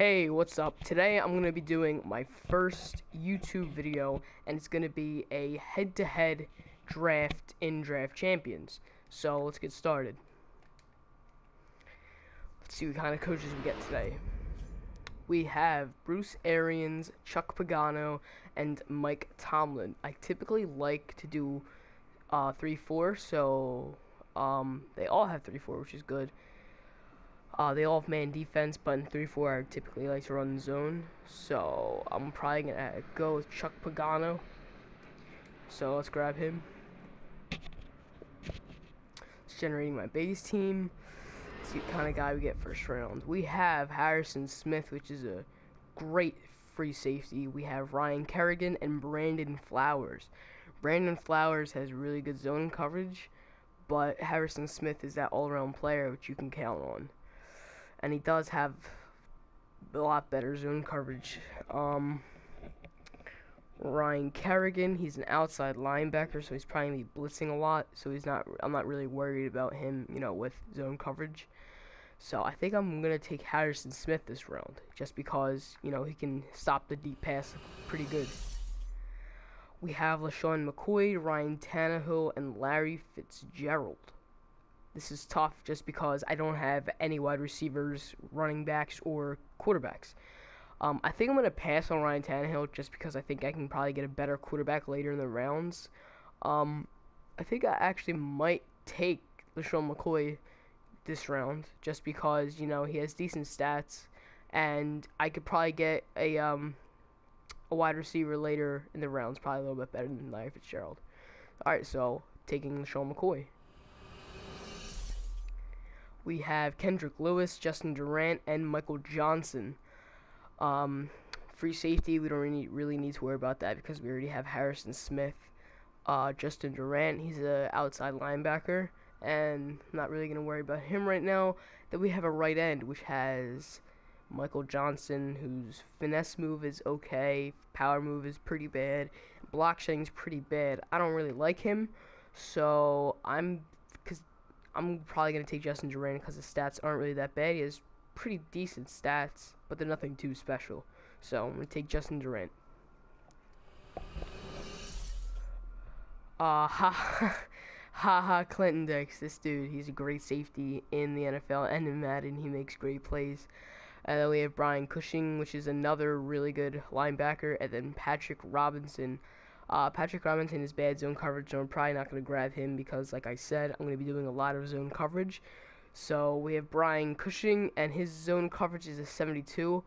Hey, what's up? Today I'm going to be doing my first YouTube video, and it's going to be a head-to-head draft in Draft Champions. So let's get started. Let's see what kind of coaches we get today. We have Bruce Arians, Chuck Pagano, and Mike Tomlin. I typically like to do 3-4, so they all have 3-4, which is good. They all have man defense, but in 3-4 I typically like to run zone. So I'm probably gonna go with Chuck Pagano. So let's grab him. It's generating my base team. Let's see what kind of guy we get first round. We have Harrison Smith, which is a great free safety. We have Ryan Kerrigan and Brandon Flowers. Brandon Flowers has really good zone coverage, but Harrison Smith is that all-around player which you can count on. And he does have a lot better zone coverage. Ryan Kerrigan, he's an outside linebacker, so he's probably gonna be blitzing a lot. So I'm not really worried about him, with zone coverage. So I think I'm gonna take Harrison Smith this round, just because he can stop the deep pass pretty good. We have LaShawn McCoy, Ryan Tannehill, and Larry Fitzgerald. This is tough just because I don't have any wide receivers, running backs, or quarterbacks. I think I'm going to pass on Ryan Tannehill just because I think I can probably get a better quarterback later in the rounds. I think I actually might take LaShawn McCoy this round just because, he has decent stats, and I could probably get a wide receiver later in the rounds, probably a little bit better than Larry Fitzgerald. Alright, so taking LaShawn McCoy. We have Kendrick Lewis, Justin Durant, and Michael Johnson. Free safety, we don't really need to worry about that because we already have Harrison Smith. Justin Durant, he's an outside linebacker, and I'm not really going to worry about him right now. Then we have a right end, which has Michael Johnson, whose finesse move is okay, power move is pretty bad, block shedding is pretty bad. I don't really like him, so I'm probably going to take Justin Durant because his stats aren't really that bad. He has pretty decent stats, but they're nothing too special. So I'm going to take Justin Durant. Clinton Dix. This dude, he's a great safety in the NFL and in Madden. He makes great plays. And then we have Brian Cushing, which is another really good linebacker. And then Patrick Robinson. Patrick Robinson is bad zone coverage, so I'm probably not going to grab him because, like I said, I'm going to be doing a lot of zone coverage. So we have Brian Cushing, and his zone coverage is a 72.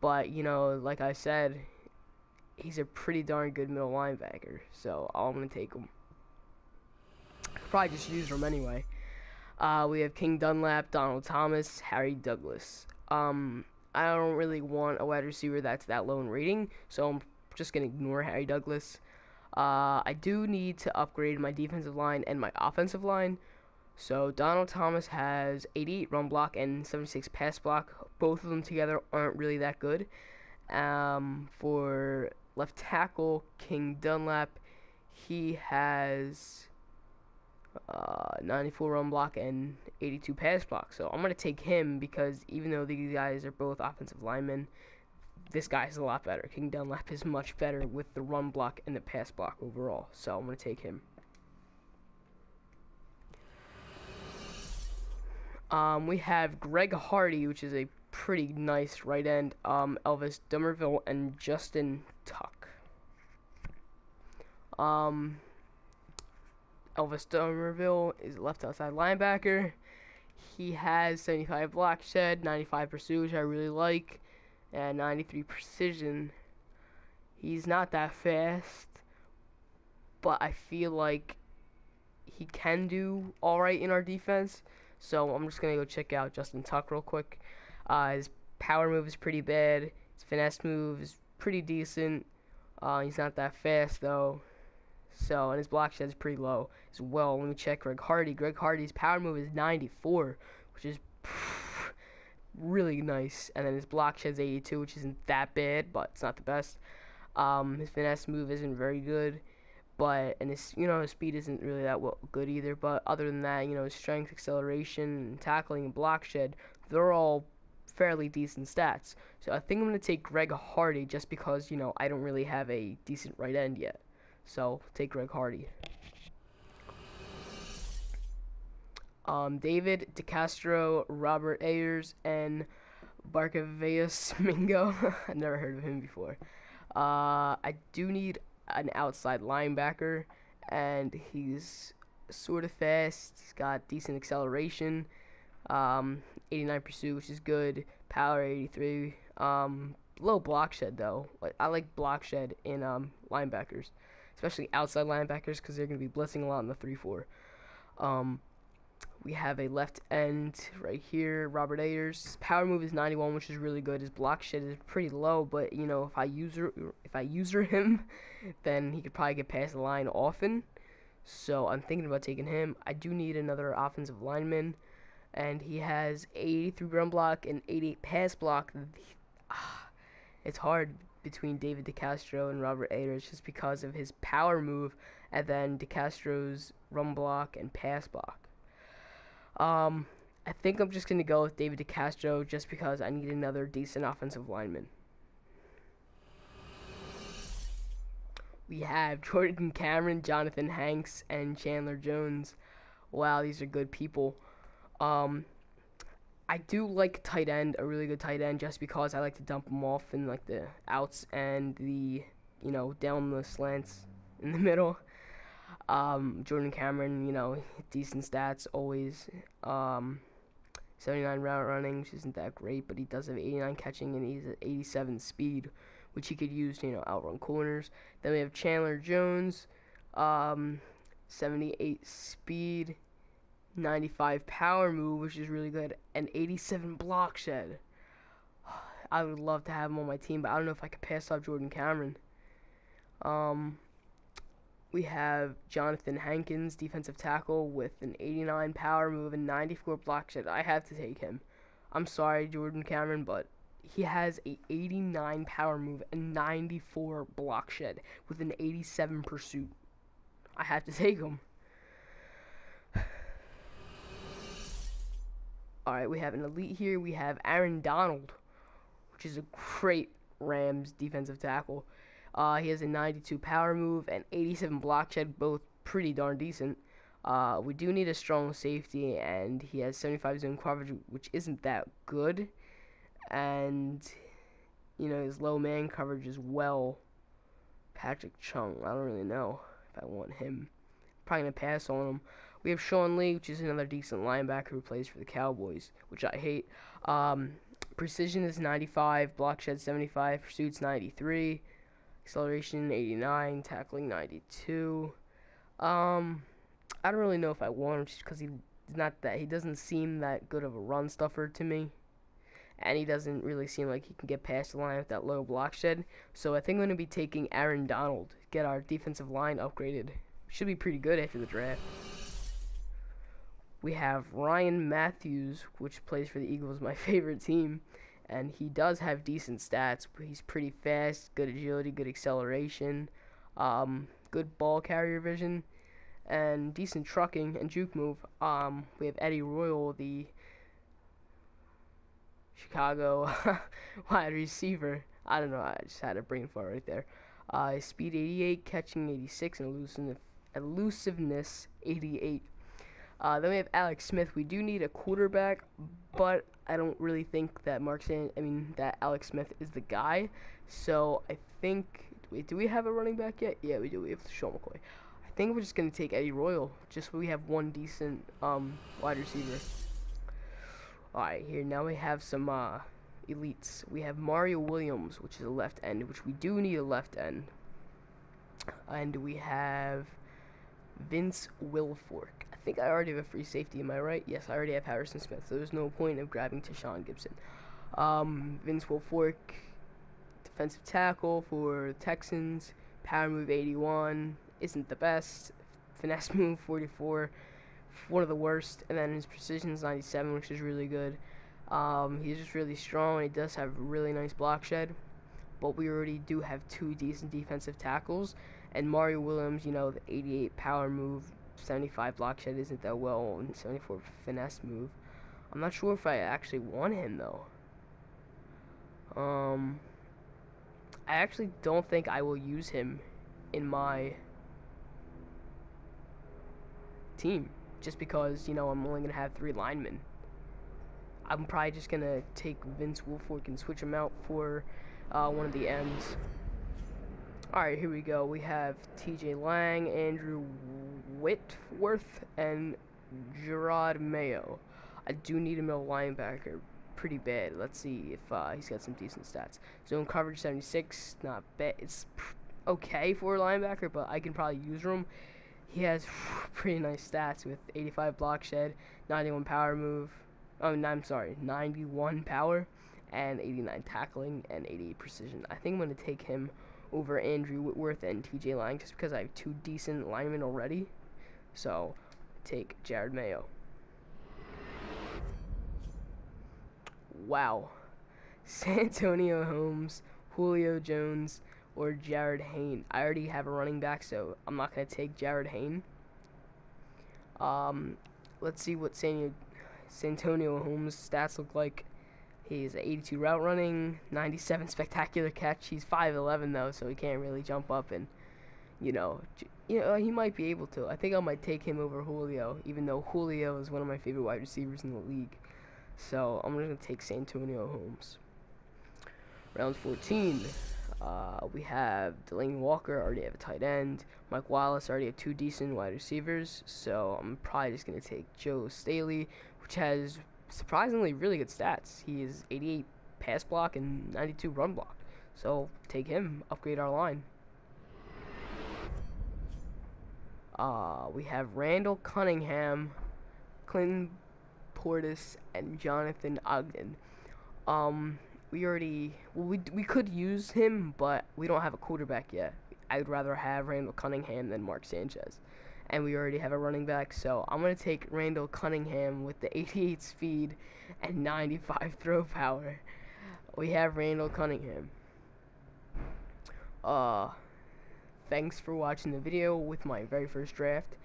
But, like I said, he's a pretty darn good middle linebacker. So I'm going to take him. I'll probably just use him anyway. We have King Dunlap, Donald Thomas, Harry Douglas. I don't really want a wide receiver that's that low in rating, so I'm just going to ignore Harry Douglas. I do need to upgrade my defensive line and my offensive line. So Donald Thomas has 88 run block and 76 pass block. Both of them together aren't really that good. For left tackle, King Dunlap, he has 94 run block and 82 pass block. So I'm going to take him because even though these guys are both offensive linemen, this guy is a lot better. King Dunlap is much better with the run block and the pass block overall. So I'm going to take him. We have Greg Hardy, which is a pretty nice right end. Elvis Dumervil and Justin Tuck. Elvis Dumervil is a left outside linebacker. He has 75 block shed, 95 pursuit, which I really like, and 93 precision. He's not that fast, but I feel like he can do alright in our defense. So I'm just going to go check out Justin Tuck real quick. His power move is pretty bad. His finesse move is pretty decent. He's not that fast though. So, and his block shed is pretty low as well. Let me check Greg Hardy. Greg Hardy's power move is 94, which is really nice. And then his block shed is 82, which isn't that bad, but it's not the best. His finesse move isn't very good, and his his speed isn't really that good either. But other than that, his strength, acceleration, tackling, and block shed, they're all fairly decent stats. So I think I'm going to take Greg Hardy just because, you know, I don't really have a decent right end yet. So, take Greg Hardy. David DeCastro, Robert Ayers, and Barkevius Mingo. I've never heard of him before. I do need an outside linebacker, and he's sort of fast. He's got decent acceleration. 89 pursuit, which is good. Power 83. Low block shed though. I like block shed in linebackers, especially outside linebackers, because they're gonna be blitzing a lot in the 3-4. We have a left end right here, Robert Ayers. His power move is 91, which is really good. His block shed is pretty low, but you know, if I user him, then he could probably get past the line often. So I'm thinking about taking him. I do need another offensive lineman, and he has 83 run block and 88 pass block. It's hard between David DeCastro and Robert Ayers just because of his power move, and then DeCastro's run block and pass block. I think I'm just going to go with David DeCastro just because I need another decent offensive lineman. We have Jordan Cameron, Jonathan Hanks, and Chandler Jones. Wow, these are good people. I do like tight end, a really good tight end, just because I like to dump them off in like the outs and the, you know, down the slants in the middle. Jordan Cameron, you know, decent stats always. 79 route running, which isn't that great, but he does have 89 catching and he's at 87 speed, which he could use to, you know, outrun corners. Then we have Chandler Jones, 78 speed, 95 power move, which is really good, and 87 block shed. I would love to have him on my team, but I don't know if I could pass off Jordan Cameron. We have Jonathan Hankins, defensive tackle, with an 89 power move and 94 block shed. I have to take him. I'm sorry, Jordan Cameron, but he has a 89 power move and 94 block shed with an 87 pursuit. I have to take him. Alright, we have an elite here. We have Aaron Donald, which is a great Rams defensive tackle. He has a 92 power move and 87 block shed, both pretty darn decent. We do need a strong safety, and he has 75 zone coverage, which isn't that good. And, you know, his low man coverage as well. Patrick Chung, I don't really know if I want him. Probably going to pass on him. We have Sean Lee, which is another decent linebacker who plays for the Cowboys, which I hate. Precision is 95, block shed 75, pursuits 93. Acceleration 89, tackling 92. I don't really know if I want him just because he doesn't seem that good of a run stuffer to me, and he doesn't really seem like he can get past the line with that low block shed. So I think I'm going to be taking Aaron Donald, get our defensive line upgraded. Should be pretty good after the draft. We have Ryan Matthews, which plays for the Eagles, my favorite team. And he does have decent stats. He's pretty fast, good agility, good acceleration, good ball carrier vision, and decent trucking and juke move. We have Eddie Royal, the Chicago wide receiver. I don't know, I just had a brain fart right there. Speed 88, catching 86, and elusiveness 88. Then we have Alex Smith. We do need a quarterback, but I don't really think that that Alex Smith is the guy. So I think, wait, do we have a running back yet? Yeah, we do. We have Sean McCoy. I think we're just gonna take Eddie Royal, just so we have one decent wide receiver. All right, here now we have some elites. We have Mario Williams, which is a left end, which we do need a left end, and we have Vince Wilfork. I think I already have a free safety, am I right? Yes, I already have Harrison Smith, so there's no point of grabbing Tashawn Gibson. Vince Wilfork, defensive tackle for the Texans, power move 81, isn't the best, finesse move 44, one of the worst, and then his precision is 97, which is really good. He's just really strong, and he does have really nice block shed, but we already do have two decent defensive tackles, and Mario Williams, you know, the 88 power move, 75 block shed isn't that well, and 74 finesse move. I'm not sure if I actually want him, though. I actually don't think I will use him in my team, just because, you know, I'm only gonna have 3 linemen. I'm probably just gonna take Vince Wilfork and switch him out for one of the ends. Alright, here we go. We have TJ Lang, Andrew Whitworth, and Gerard Mayo. I do need a middle linebacker pretty bad. Let's see if he's got some decent stats. Zone coverage 76, not bad. It's okay for a linebacker, but I can probably use him. He has pretty nice stats with 85 block shed, 91 power move. Oh, no, I'm sorry, 91 power and 89 tackling and 88 precision. I think I'm going to take him over Andrew Whitworth and TJ Lang just because I have 2 decent linemen already. So, take Jared Mayo. Wow. Santonio Holmes, Julio Jones, or Jared Hayne. I already have a running back, so I'm not going to take Jared Hayne. Let's see what Santonio Holmes' stats look like. He's 82 route running, 97 spectacular catch. He's 5'11" though, so he can't really jump up, and you know, he might be able to. I think I might take him over Julio, even though Julio is one of my favorite wide receivers in the league. So I'm gonna take Santonio Holmes. Round 14. We have Delaney Walker, already have a tight end. Mike Wallace, already have 2 decent wide receivers. So I'm probably just gonna take Joe Staley, which has surprisingly really good stats. He is 88 pass block and 92 run block. So take him, upgrade our line. We have Randall Cunningham, Clinton Portis, and Jonathan Ogden. We could use him, but we don't have a quarterback yet. I'd rather have Randall Cunningham than Mark Sanchez. And we already have a running back, so I'm going to take Randall Cunningham with the 88 speed and 95 throw power. We have Randall Cunningham. Thanks for watching the video with my very first draft.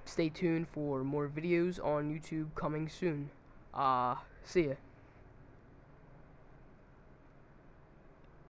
Stay tuned for more videos on YouTube coming soon. See ya.